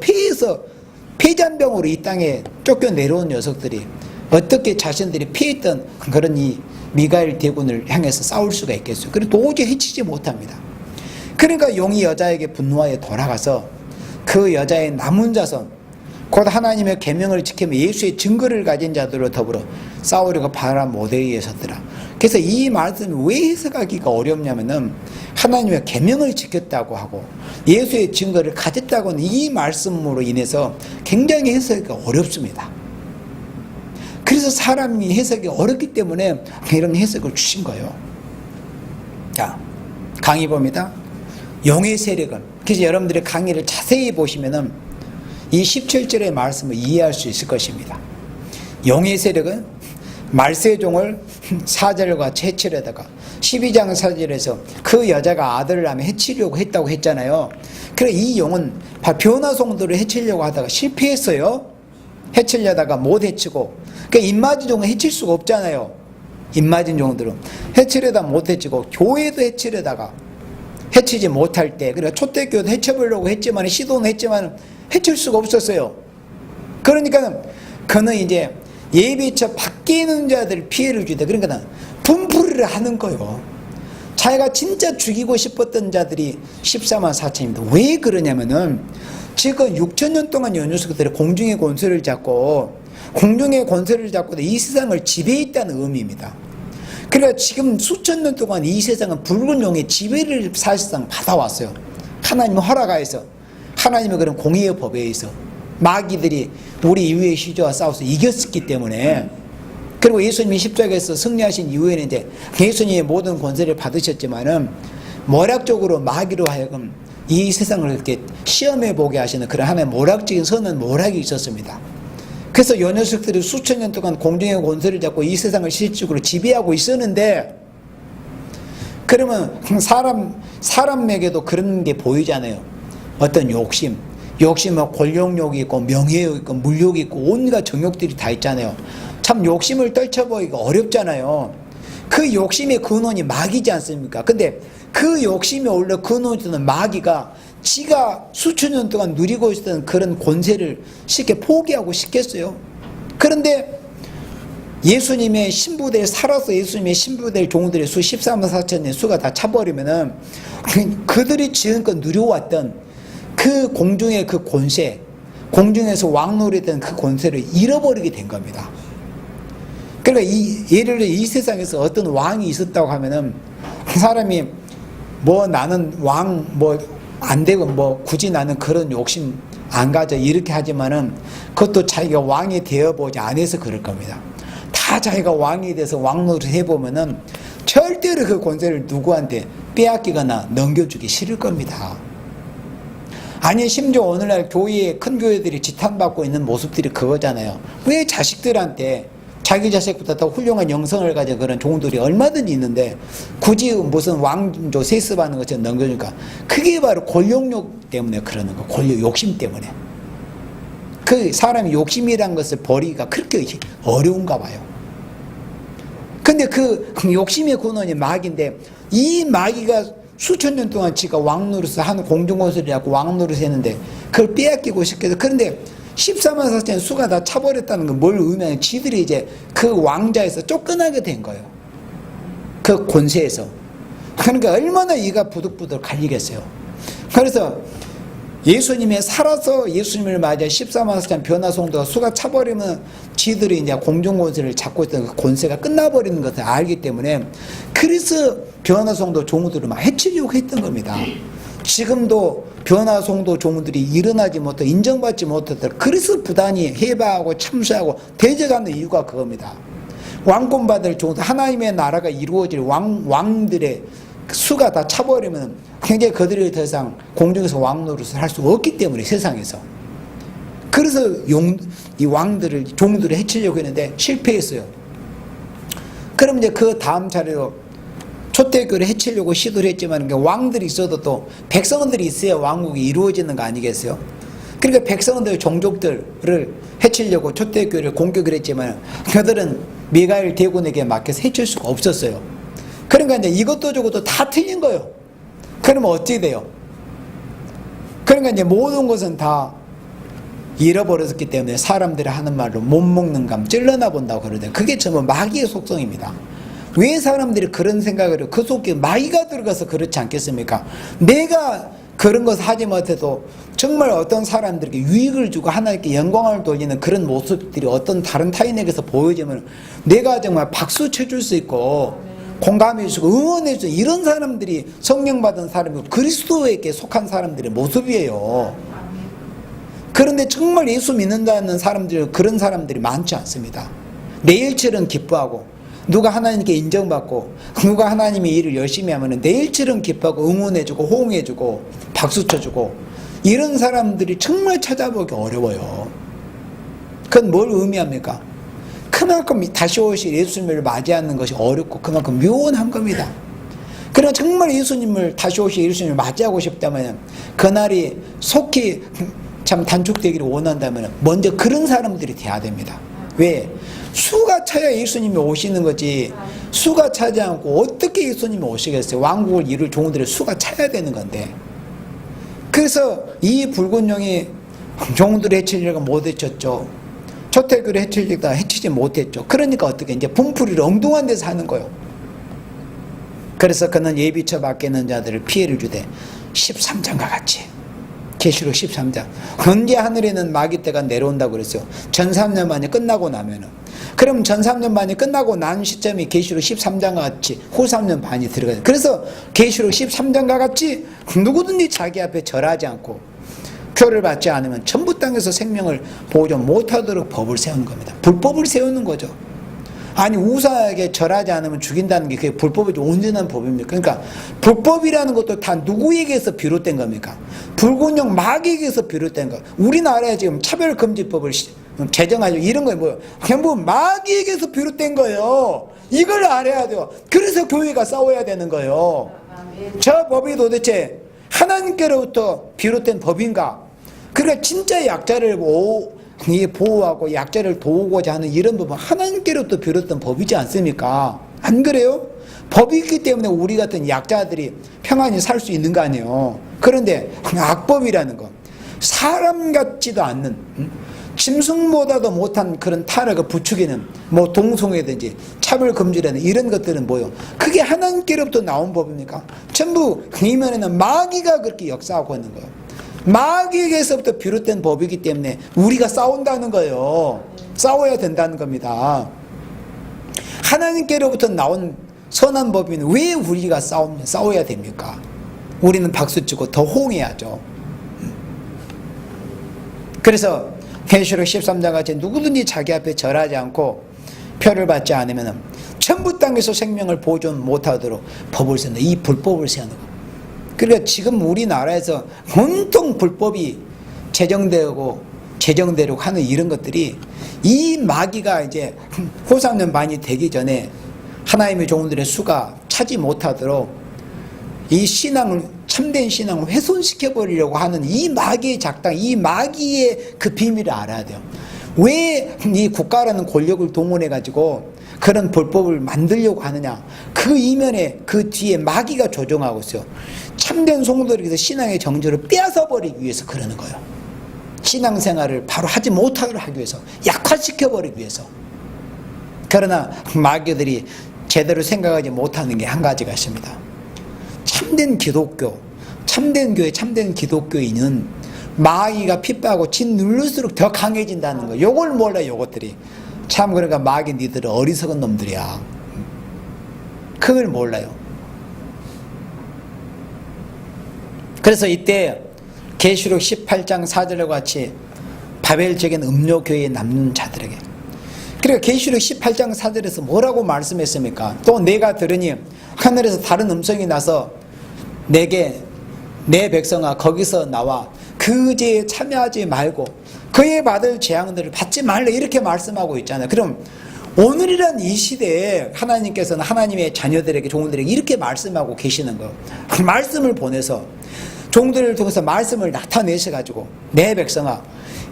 폐잔병으로 이 땅에 쫓겨 내려온 녀석들이 어떻게 자신들이 피했던 그런 이 미가엘 대군을 향해서 싸울 수가 있겠어요. 그래서 도저히 해치지 못합니다. 그러니까 용이 여자에게 분노하여 돌아가서 그 여자의 남은 자손, 곧 하나님의 계명을 지키며 예수의 증거를 가진 자들로 더불어 싸우려고 바람 모델에 섰더라. 그래서 이 말씀이 왜 해석하기가 어렵냐면은 하나님의 계명을 지켰다고 하고 예수의 증거를 가졌다고 하는 이 말씀으로 인해서 굉장히 해석하기가 어렵습니다. 그래서 사람이 해석이 어렵기 때문에 이런 해석을 주신 거예요. 자, 강의 봅니다. 용의 세력은, 그래서 여러분들이 강의를 자세히 보시면은 이 17절의 말씀을 이해할 수 있을 것입니다. 용의 세력은 말세종을 사절과 해치려다가 12장 4절에서 그 여자가 아들을 낳으면 해치려고 했다고 했잖아요. 그래 이 용은 변화송도를 해치려고 하다가 실패했어요. 해치려다가 못 해치고, 그러니까 인마지종은 해칠 수가 없잖아요. 입맞은 종들은 해치려다 못 해치고 교회도 해치려다가 해치지 못할 때, 그러니까 초대교회도 해쳐보려고 했지만 시도는 했지만 해칠 수가 없었어요. 그러니까 그는 이제 예비처 밖에 있는 자들 피해를 주되, 그러니까 분풀이를 하는 거예요. 자기가 진짜 죽이고 싶었던 자들이 14만 4천입니다. 왜 그러냐면은 지금 6천년 동안 요 녀석들이 공중의 권세를 잡고 이 세상을 지배했다는 의미입니다. 그러니까 지금 수천 년 동안 이 세상은 붉은 용의 지배를 사실상 받아왔어요. 하나님의 허락하에서, 하나님의 그런 공의의 법에 의해서 마귀들이 우리 이후의 시조와 싸워서 이겼기 때문에, 그리고 예수님이 십자가에서 승리하신 이후에는 이제 예수님의 모든 권세를 받으셨지만은 모략적으로 마귀로 하여금 이 세상을 이렇게 시험해 보게 하시는 그런 하나의 모략적인 선한 모략이 있었습니다. 그래서 요 녀석들이 수천 년 동안 공중의 권세를 잡고 이 세상을 실질적으로 지배하고 있었는데, 그러면 사람에게도 그런 게 보이잖아요. 어떤 욕심은 권력욕이 있고 명예욕이 있고 물욕이 있고 온갖 정욕들이 다 있잖아요. 참 욕심을 떨쳐보기가 어렵잖아요. 그 욕심의 근원이 마귀지 않습니까? 근데 그 욕심이 원래 근원이 되는 마귀가 지가 수천 년 동안 누리고 있었던 그런 권세를 쉽게 포기하고 싶겠어요? 그런데 예수님의 신부들, 살아서 예수님의 신부들 종들의 수 14만 4천의 수가 다 차버리면은 그들이 지금껏 누려왔던 그 공중의 그 권세, 공중에서 왕노릇했던 그 권세를 잃어버리게 된 겁니다. 그러니까 예를 들어 이 세상에서 어떤 왕이 있었다고 하면은 그 사람이 나는 왕 안 되고 굳이 나는 그런 욕심 안 가져 이렇게 하지만은 그것도 자기가 왕이 되어보지 않아서 그럴 겁니다. 다 자기가 왕이 돼서 왕노릇 해보면은 절대로 그 권세를 누구한테 빼앗기거나 넘겨주기 싫을 겁니다. 아니 심지어 오늘날 큰 교회들이 지탄받고 있는 모습들이 그거잖아요. 왜 자식들한테 자기 자식보다 더 훌륭한 영성을 가진 그런 종들이 얼마든지 있는데 굳이 무슨 왕조 세습하는 것처럼 넘겨주니까, 그게 바로 권력욕 때문에 그러는 거, 권력 욕심 때문에. 그 사람이 욕심이란 것을 버리기가 그렇게 어려운가 봐요. 근데 그 욕심의 근원이 마귀인데, 이 마귀가 수천 년 동안 지가 왕노릇을 하는 공중권세를 갖고 왕노릇을 했는데 그걸 빼앗기고 싶겠어. 그런데 14만 4천 수가 다 차버렸다는 건 뭘 의미하냐면 지들이 이제 그 왕자에서 쫓겨나게 된 거예요. 그 권세에서. 그러니까 얼마나 이가 부득부득 갈리겠어요. 그래서 예수님이 살아서 예수님을 맞아 14만 4천 변화성도가 수가 차버리면 지들이 이제 공중권세를 잡고 있던 그 권세가 끝나버리는 것을 알기 때문에, 그래서 변화성도 종들을 막 해치려고 했던 겁니다. 지금도 변화성도 종들이 일어나지 못하고 인정받지 못했다. 그래서 부단히 해방하고 참수하고 대적하는 이유가 그겁니다. 왕권받을 종들, 하나님의 나라가 이루어질 왕들의 수가 다 차버리면 굉장히 그들이 더 이상 공중에서 왕노릇을 할 수 없기 때문에, 세상에서. 그래서 이 왕들을, 종들을 해치려고 했는데 실패했어요. 그럼 이제 그 다음 차례로 초대교회를 해치려고 시도를 했지만 왕들이 있어도 또 백성들이 있어야 왕국이 이루어지는 거 아니겠어요? 그러니까 백성들, 종족들을 해치려고 초대교회를 공격을 했지만 그들은 미가엘 대군에게 맡겨서 해칠 수가 없었어요. 그러니까 이제 이것도 저것도 다 틀린 거예요. 그러면 어떻게 돼요? 그러니까 이제 모든 것은 다 잃어버렸기 때문에 사람들이 하는 말로 못 먹는 감 찔러나 본다고 그러는데, 그게 전부 마귀의 속성입니다. 왜 사람들이 그런 생각을 해요? 그 속에 마귀가 들어가서 그렇지 않겠습니까? 내가 그런 것을 하지 못해도 정말 어떤 사람들에게 유익을 주고 하나님께 영광을 돌리는 그런 모습들이 어떤 다른 타인에게서 보여지면 내가 정말 박수 쳐줄 수 있고 공감해주고 응원해주고, 이런 사람들이 성령 받은 사람이고 그리스도에게 속한 사람들의 모습이에요. 그런데 정말 예수 믿는다는 사람들, 그런 사람들이 많지 않습니다. 내일처럼 기뻐하고, 누가 하나님께 인정받고 누가 하나님의 일을 열심히 하면 내일처럼 기뻐하고 응원해주고 호응해주고 박수 쳐주고, 이런 사람들이 정말 찾아보기 어려워요. 그건 뭘 의미합니까? 그만큼 다시 오실 예수님을 맞이하는 것이 어렵고 그만큼 묘한 겁니다. 그러나 정말 예수님을, 다시 오실 예수님을 맞이하고 싶다면, 그날이 속히 참 단축되기를 원한다면 먼저 그런 사람들이 돼야 됩니다. 왜? 수가 차야 예수님이 오시는 거지. 수가 차지 않고 어떻게 예수님이 오시겠어요? 왕국을 이룰 종들의 수가 차야 되는 건데. 그래서 이 붉은 용이 종들을 해치려고 못 해쳤죠. 초태교를 해치려다 해치지 못했죠. 그러니까 어떻게 이제 분풀이를 엉뚱한 데서 하는 거예요. 그래서 그는 예비처 밖에 있는 자들을 피해를 주되 13장과 같이 계시록 13장 언제 하늘에는 마귀떼가 내려온다고 그랬어요. 전 3년 만에 끝나고 나면은. 그럼 전 3년 반이 끝나고 난 시점이 계시록 13장과 같이 후 3년 반이 들어가요. 그래서 계시록 13장과 같이 누구든지 자기 앞에 절하지 않고 표를 받지 않으면 전부 땅에서 생명을 보존 못하도록 법을 세우는 겁니다. 불법을 세우는 거죠. 아니 우사에게 절하지 않으면 죽인다는 게 그게 불법이죠. 온전한 법입니까? 그러니까 불법이라는 것도 다 누구에게서 비롯된 겁니까? 붉은 용 마귀에게서 비롯된 거. 우리나라에 지금 차별금지법을 제정하죠. 이런 거 뭐예요? 전부 마귀에게서 비롯된 거예요. 이걸 알아야 돼요. 그래서 교회가 싸워야 되는 거예요. 저 법이 도대체 하나님께로부터 비롯된 법인가? 그러니까 진짜 약자를 보호하고 약자를 도우고자 하는 이런 법은 하나님께로부터 비롯된 법이지 않습니까? 안 그래요? 법이 있기 때문에 우리 같은 약자들이 평안히 살 수 있는 거 아니에요. 그런데 악법이라는 거, 사람 같지도 않는 짐승보다도 못한 그런 타락을 부추기는 뭐 동성애든지 차별금지라는 이런 것들은 뭐요? 그게 하나님께로부터 나온 법입니까? 전부 이면에는 마귀가 그렇게 역사하고 있는 거예요. 마귀에게서부터 비롯된 법이기 때문에 우리가 싸운다는 거예요. 싸워야 된다는 겁니다. 하나님께로부터 나온 선한 법인 왜 우리가 싸워야 됩니까? 우리는 박수치고 더 호응해야죠. 그래서 계시록 13장 같이 누구든지 자기 앞에 절하지 않고 표를 받지 않으면 전부 땅에서 생명을 보존 못하도록 법을 세운다. 이 불법을 세우는 거. 그러니까 지금 우리나라에서 온통 불법이 제정되고 제정되려고 하는 이런 것들이 이 마귀가 이제 후 3년 반이 되기 전에 하나님의 종들의 수가 차지 못하도록 이 신앙을 참된 신앙을 훼손시켜 버리려고 하는 이 마귀의 작당, 이 마귀의 그 비밀을 알아야 돼요. 왜 이 국가라는 권력을 동원해 가지고 그런 불법을 만들려고 하느냐? 그 이면에 그 뒤에 마귀가 조종하고 있어요. 참된 성도들에게서 신앙의 정절을 빼앗아 버리기 위해서 그러는 거예요. 신앙생활을 바로 하지 못하도록 하기 위해서, 약화시켜 버리기 위해서. 그러나 마귀들이 제대로 생각하지 못하는 게 한 가지가 있습니다. 참된 기독교, 참된 교회, 참된 기독교인은 마귀가 핍박하고 짓 누를수록 더 강해진다는 거. 요걸 몰라, 요것들이. 참, 그러니까 마귀 니들은 어리석은 놈들이야. 그걸 몰라요. 그래서 이때 계시록 18장 4절과 같이 바벨적인 음료교회에 남는 자들에게, 그러니까 계시록 18장 4절에서 뭐라고 말씀했습니까? 또 내가 들으니 하늘에서 다른 음성이 나서 내게 내 백성아 거기서 나와 그 죄에 참여하지 말고 그에 받을 재앙들을 받지 말라, 이렇게 말씀하고 있잖아요. 그럼 오늘이란 이 시대에 하나님께서는 하나님의 자녀들에게, 종들에게 이렇게 말씀하고 계시는 거예요. 그 말씀을 보내서 종들을 통해서 말씀을 나타내셔가지고 내 백성아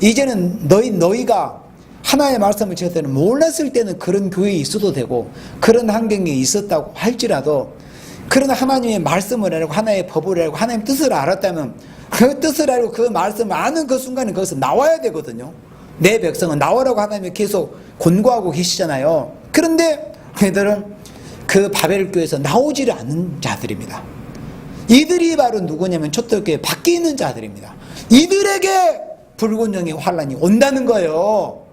이제는 너희가 하나의 말씀을 제대로 몰랐을 때는 그런 교회에 있어도 되고 그런 환경에 있었다고 할지라도, 그러나 하나님의 말씀을 알고 하나의 법을 알고 하나님의 뜻을 알았다면 그 뜻을 알고 그 말씀을 아는 그 순간에 거기서 나와야 되거든요. 내 백성은 나오라고 하나님이 계속 권고하고 계시잖아요. 그런데 얘들은 그 바벨교에서 나오지를 않는 자들입니다. 이들이 바로 누구냐면 초대교회 밖에 있는 자들입니다. 이들에게 붉은 영의 환란이 온다는 거예요.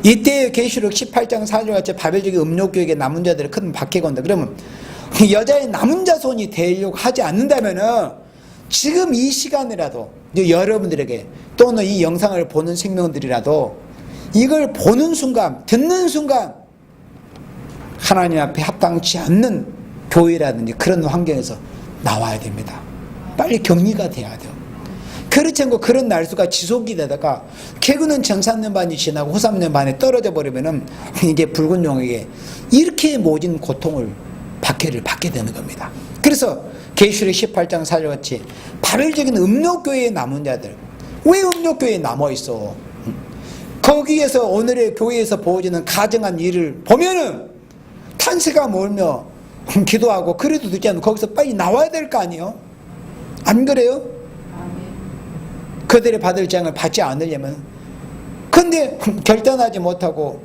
이때 계시록 18장 4절 같이 바벨적인 음욕교에게 남은 자들의 큰 박해가 온다. 그러면 여자의 남은 자손이 되려고 하지 않는다면은 지금 이 시간이라도 여러분들에게 또는 이 영상을 보는 생명들이라도 이걸 보는 순간, 듣는 순간 하나님 앞에 합당치 않는 교회라든지 그런 환경에서 나와야 됩니다. 빨리 격리가 돼야 돼요. 그렇지 않고 그런 날수가 지속이 되다가 개그는 전 3년 반이 지나고 후 3년 반에 떨어져 버리면은 이게 붉은 용에게 이렇게 모진 고통을, 박해를 받게 되는 겁니다. 그래서 계시록 18장 4절 같이 바벨적인 음욕교회에 남은 자들, 왜 음욕교회에 남아있어? 거기에서 오늘의 교회에서 보여지는 가정한 일을 보면은 탄세가 멀며 기도하고 그래도 되지 않으면 거기서 빨리 나와야 될 거 아니에요? 안 그래요? 그들의 받을 장을 받지 않으려면. 근데 결단하지 못하고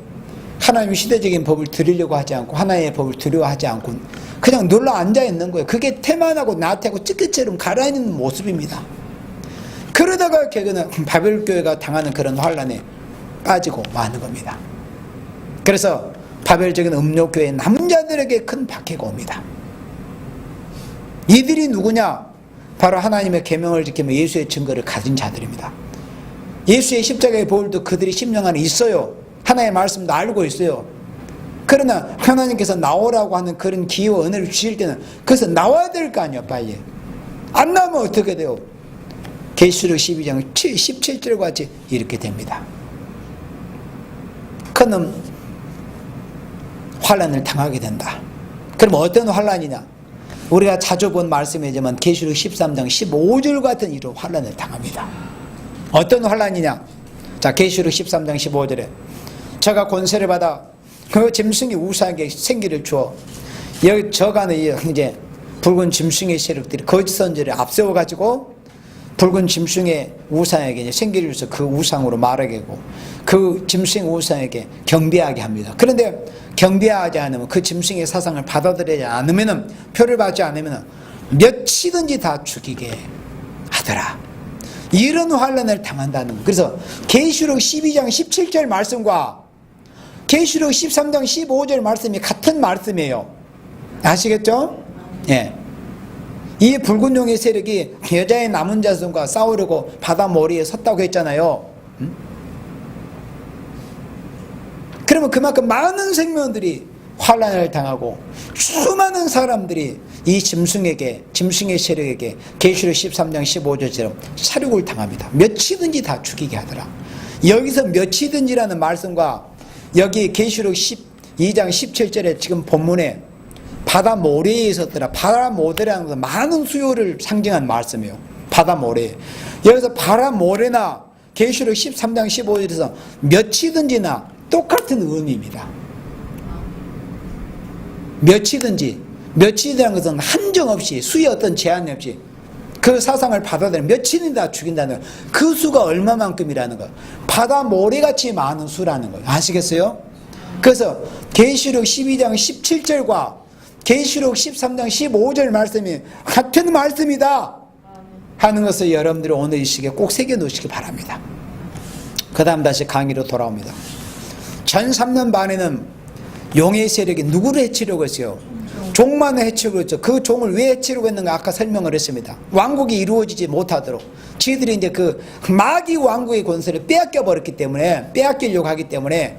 하나님의 시대적인 법을 들으려고 하지 않고 하나님의 법을 두려워하지 않고 그냥 눌러 앉아 있는 거예요. 그게 태만하고 나태하고 찌개처럼 가라앉는 모습입니다. 그러다가 결국은 바벨교회가 당하는 그런 환란에 빠지고 마는 겁니다. 그래서 바벨적인 음욕교회의 남은 자들에게 큰 박해가 옵니다. 이들이 누구냐? 바로 하나님의 계명을 지키며 예수의 증거를 가진 자들입니다. 예수의 십자가의 보혈도 그들이 심령 안에 있어요. 하나님의 말씀도 알고 있어요. 그러나 하나님께서 나오라고 하는 그런 기회와 은혜를 주실 때는 그래서 나와야 될 거 아니에요. 빨리 안 나오면 어떻게 돼요? 계시록 12장 17절과 같이 이렇게 됩니다. 그는 환란을 당하게 된다. 그럼 어떤 환란이냐? 우리가 자주 본 말씀이지만 계시록 13장 15절 같은 이로 환란을 당합니다. 어떤 환란이냐? 자, 계시록 13장 15절에 저가 권세를 받아 그 짐승이 우상에게 생기를 주어 여기 저간에 이제 붉은 짐승의 세력들이 거짓 선지를 앞세워 가지고 붉은 짐승의 우상에게 이제 생기를 줘서 그 우상으로 말하게 하고 그 짐승 우상에게 경배하게 합니다. 그런데 경배하지 않으면 그 짐승의 사상을 받아들이지 않으면은 표를 받지 않으면은 몇이든지 다 죽이게 하더라. 이런 환란을 당한다는 거. 그래서 계시록 12장 17절 말씀과 계시록 13장 15절 말씀이 같은 말씀이에요. 아시겠죠? 예. 이 붉은 용의 세력이 여자의 남은 자손과 싸우려고 바다 머리에 섰다고 했잖아요. 그러면 그만큼 많은 생명들이 환란을 당하고 수많은 사람들이 이 짐승의 세력에게 계시록 13장 15절처럼 사륙을 당합니다. 몇이든지 다 죽이게 하더라. 여기서 몇이든지라는 말씀과 여기 계시록 12장 17절에 지금 본문에 바다 모래에 있었더라. 바다 모래라는 것은 많은 수요를 상징한 말씀이에요. 바다 모래. 여기서 바다 모래나 계시록 13장 15절에서 몇이든지나 똑같은 의미입니다. 몇이든지라는 것은 한정없이 수의 어떤 제한이 없이 그 사상을 받아들이면 몇이든지 다 죽인다는 거예요. 그 수가 얼마만큼이라는 거예요. 바다 모래같이 많은 수라는 거예요. 아시겠어요? 그래서 계시록 12장 17절과 계시록 13장 15절 말씀이 같은 말씀이다 하는 것을 여러분들이 오늘 이 시기에 꼭 새겨놓으시기 바랍니다. 그 다음 다시 강의로 돌아옵니다. 전 3년 반에는 용의 세력이 누구를 해치려고 했어요? 종만을 해치려고 했죠. 그 종을 왜 해치려고 했는가 아까 설명을 했습니다. 왕국이 이루어지지 못하도록 저희들이 이제 그 마귀 왕국의 권세를 빼앗겨버렸기 때문에 빼앗기려고 하기 때문에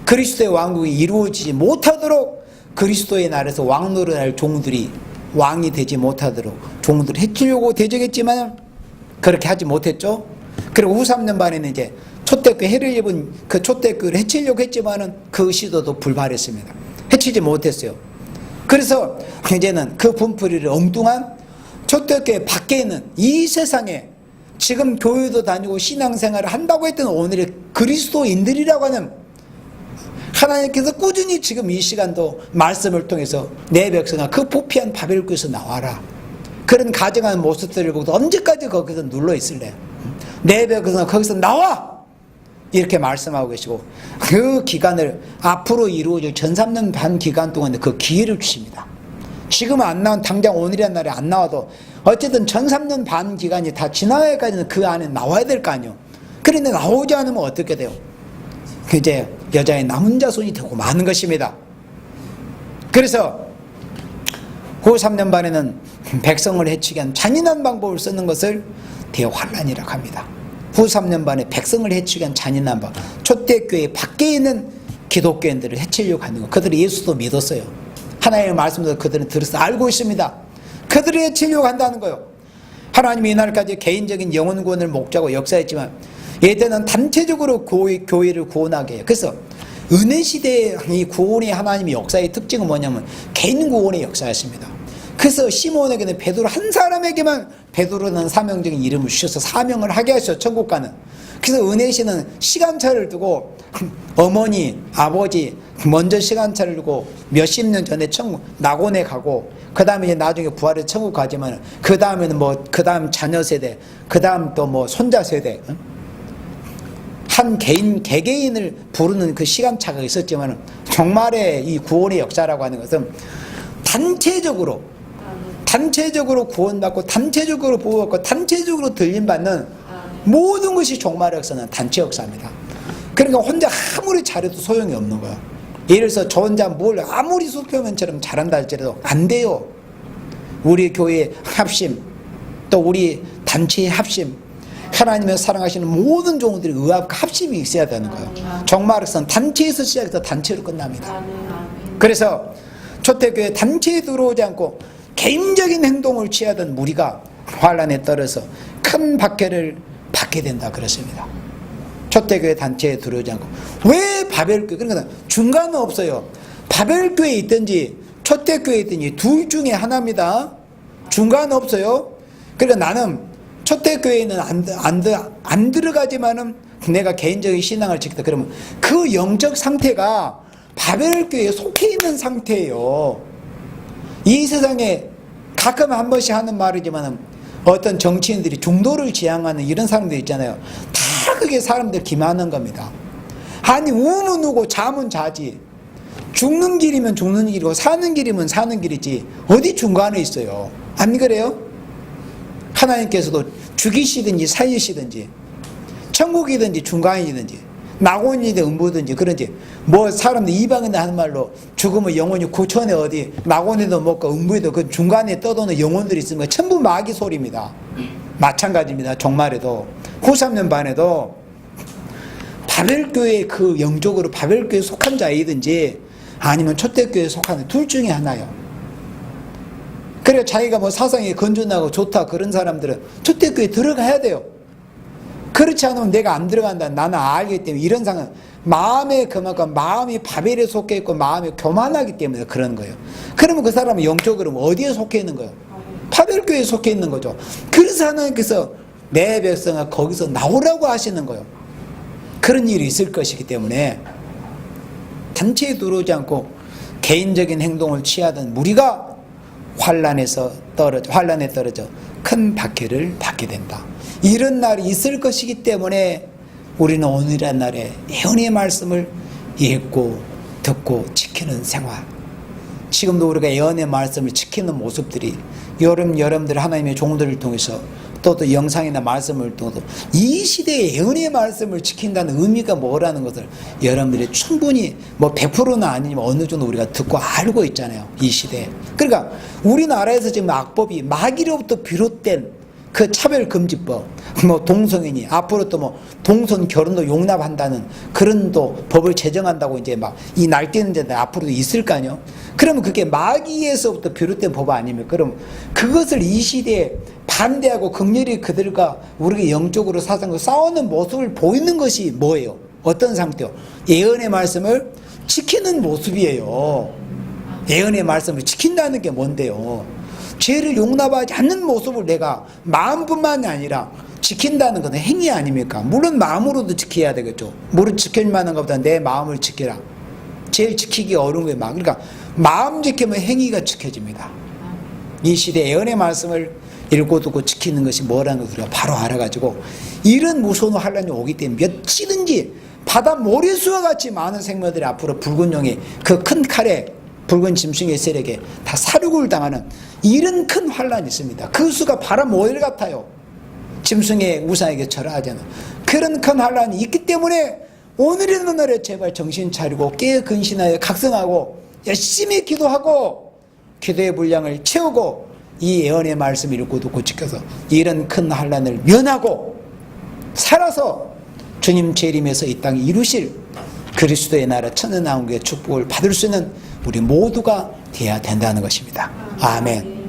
그리스도의 왕국이 이루어지지 못하도록 그리스도의 나라에서 왕노릇 할 종들이 왕이 되지 못하도록 종들을 해치려고 대적했지만 그렇게 하지 못했죠. 그리고 후 3년 반에는 이제 초대교회 해를 입은 그 초대교회를 해치려고 했지만은 그 시도도 불발했습니다. 해치지 못했어요. 그래서 이제는 그 분풀이를 엉뚱한 초대교회 밖에 있는 이 세상에 지금 교회도 다니고 신앙생활을 한다고 했던 오늘의 그리스도인들이라고 하는 하나님께서 꾸준히 지금 이 시간도 말씀을 통해서 내 백성아 그 부패한 바벨교에서 나와라. 그런 가정하는 모습들을 보고 언제까지 거기서 눌러 있을래? 내 백성아 거기서 나와! 이렇게 말씀하고 계시고 그 기간을 앞으로 이루어질 전 3년 반 기간 동안에 그 기회를 주십니다. 지금은 안 나온 당장 오늘이란 날에 안 나와도 어쨌든 전 3년 반 기간이 다 지나야까지는 그 안에 나와야 될 거 아니에요. 그런데 나오지 않으면 어떻게 돼요? 이제 여자의 남은 자손이 되고 마는 것입니다. 그래서 후 3년 반에는 백성을 해치기 위한 잔인한 방법을 쓰는 것을 대환란이라고 합니다. 후 3년 반에 백성을 해치기 위한 잔인한 방, 초대교회 밖에 있는 기독교인들을 해치려고 하는 것. 그들이 예수도 믿었어요. 하나님의 말씀도 그들은 들어서 알고 있습니다. 그들을 해치려고 한다는 거예요. 하나님이 이날까지 개인적인 영혼 구원을 목적으로 역사했지만 이때는 단체적으로 교회를 구원하게 해요. 그래서 은혜 시대의 이 구원의 하나님의 역사의 특징은 뭐냐면 개인 구원의 역사였습니다. 그래서 시몬에게는 베드로 한 사람에게만 베드로라는 사명적인 이름을 주셔서 사명을 하게 하셔, 천국 가는. 그래서 은혜시는 시간차를 두고 어머니, 아버지 먼저 시간차를 두고 몇십 년 전에 천국 낙원에 가고, 그 다음에 이제 나중에 부활해서 천국 가지만, 그 다음에는 뭐 그 다음 자녀 세대, 그 다음 또 뭐 손자 세대, 한 개개인을 부르는 그 시간차가 있었지만, 정말의 이 구원의 역사라고 하는 것은 단체적으로 구원받고, 단체적으로 보호받고, 단체적으로 들림받는 모든 것이 종말의 역사는 단체 역사입니다. 그러니까 혼자 아무리 잘해도 소용이 없는 거예요. 예를 들어서 저 혼자 뭘 아무리 수표면처럼 잘한다 할지라도 안 돼요. 우리 교회의 합심, 또 우리 단체의 합심, 하나님을 사랑하시는 모든 종들이 의합과 합심이 있어야 되는 거예요. 종말의 역사는 단체에서 시작해서 단체로 끝납니다. 그래서 초대교회 단체에 들어오지 않고 개인적인 행동을 취하던 무리가 환란에 떨어서 큰 박해를 받게 된다 그랬습니다. 초대교회 단체에 들어오지 않고. 왜 바벨교회? 그러니까 중간은 없어요. 바벨교회에 있든지 초대교회에 있든지 둘 중에 하나입니다. 중간은 없어요. 그러니까 나는 초대교회에는 안 들어가지만은 내가 개인적인 신앙을 지키다 그러면 그 영적 상태가 바벨교회에 속해 있는 상태예요. 이 세상에 가끔 한 번씩 하는 말이지만 어떤 정치인들이 중도를 지향하는 이런 사람들 있잖아요. 다 그게 사람들 기만한 겁니다. 아니 우면 우고 잠은 자지. 죽는 길이면 죽는 길이고 사는 길이면 사는 길이지 어디 중간에 있어요. 안 그래요? 하나님께서도 죽이시든지 살리시든지 천국이든지 중간이든지 낙원이든 음부든지 그런지 뭐 사람들 이방인들 하는 말로 죽으면 영혼이 구천에 어디 낙원에도 먹고 음부에도 그 중간에 떠도는 영혼들이 있으면 전부 마귀 소리입니다. 마찬가지입니다. 종말에도 후3년 반에도 바벨교회 그 영적으로 바벨교회에 속한 자이든지 아니면 초대교회에 속한 둘 중에 하나요. 그래 자기가 뭐 사상이 건전하고 좋다 그런 사람들은 초대교회에 들어가야 돼요. 그렇지 않으면 내가 안 들어간다. 나는 알기 때문에 이런 상황. 마음에 그만큼 마음이 바벨에 속해 있고 마음이 교만하기 때문에 그런 거예요. 그러면 그 사람은 영적으로 어디에 속해 있는 거예요? 바벨교회에 속해 있는 거죠. 그래서 하나님께서 내 백성아 거기서 나오라고 하시는 거예요. 그런 일이 있을 것이기 때문에 단체에 들어오지 않고 개인적인 행동을 취하던 무리가 환란에 떨어져 큰 박해를 받게 된다. 이런 날이 있을 것이기 때문에 우리는 오늘의 날에 예언의 말씀을 읽고 듣고 지키는 생활. 지금도 우리가 예언의 말씀을 지키는 모습들이 여러분들 하나님의 종들을 통해서 또 영상이나 말씀을 통해서 이 시대의 예언의 말씀을 지킨다는 의미가 뭐라는 것을 여러분들이 충분히 뭐 100%는 아니지만 어느 정도 우리가 듣고 알고 있잖아요. 이 시대에. 그러니까 우리나라에서 지금 악법이 마귀로부터 비롯된 그 차별금지법, 뭐 동성애니 앞으로 또 뭐 동성 결혼도 용납한다는 그런 또 법을 제정한다고 이제 막 이 날뛰는 데들 앞으로도 있을 거 아니요. 그러면 그게 마귀에서부터 비롯된 법 아닙니까? 그럼 그것을 이 시대에 반대하고 극렬히 그들과 우리가 영적으로 사상으로 싸우는 모습을 보이는 것이 뭐예요? 어떤 상태요? 예언의 말씀을 지키는 모습이에요. 예언의 말씀을 지킨다는 게 뭔데요? 죄를 용납하지 않는 모습을 내가 마음뿐만이 아니라 지킨다는 것은 행위 아닙니까? 물론 마음으로도 지켜야 되겠죠. 물을 지킬 만한 것보다 내 마음을 지켜라. 제일 지키기 어려운 게 마음. 그러니까 마음 지키면 행위가 지켜집니다. 이 시대에 예언의 말씀을 읽고 듣고 지키는 것이 뭐라는 것을 우리가 바로 알아가지고 이런 무서운 환란이 오기 때문에 며칠든지 바다 모래수와 같이 많은 생물들이 앞으로 붉은 용의 그 큰 칼에 붉은 짐승의 세력에 다 사륙을 당하는 이런 큰 환란이 있습니다. 그 수가 바람 모래 같아요. 짐승의 우상에게 절하하잖아. 그런 큰 환란이 있기 때문에 오늘의 날에 제발 정신 차리고 깨어 근신하여 각성하고 열심히 기도하고 기도의 분량을 채우고 이 예언의 말씀을 읽고 듣고 지켜서 이런 큰 환란을 면하고 살아서 주님 재림에서 이 땅에 이루실 그리스도의 나라 천연왕국의 축복을 받을 수 있는 우리 모두가 되어야 된다는 것입니다. 아멘.